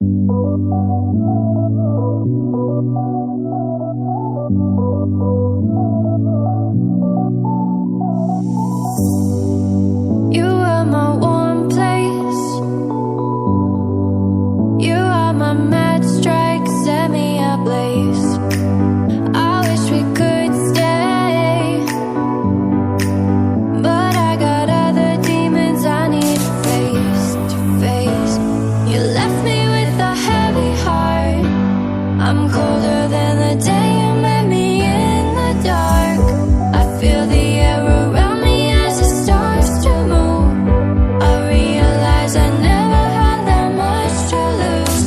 You are my warm place. You are my mad strike, set me ablaze. I wish we could stay, but I got other demons I need face to face. You left me with a heavy heart. I'm colder than the day you met me in the dark. I feel the air around me as it starts to move. I realize I never had that much to lose,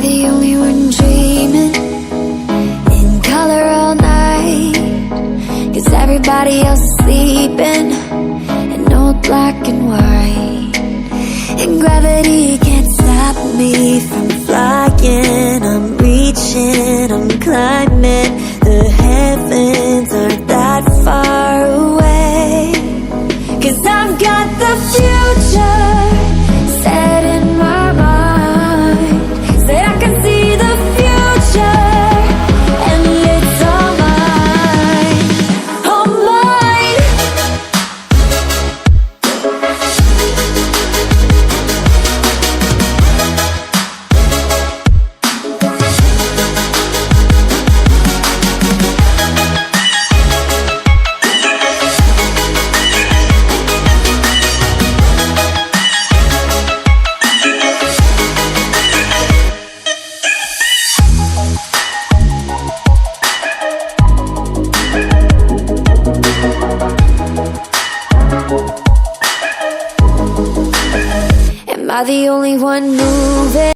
the only one dreaming in color all night, 'cause everybody else is sleeping in old black and white. And gravity can't stop me from flying. I'm reaching, I'm climbing. The heavens aren't that far away, 'cause I've got the future set in my mind. Said I can see the future, and it's all mine, all mine. Am I the only one moving?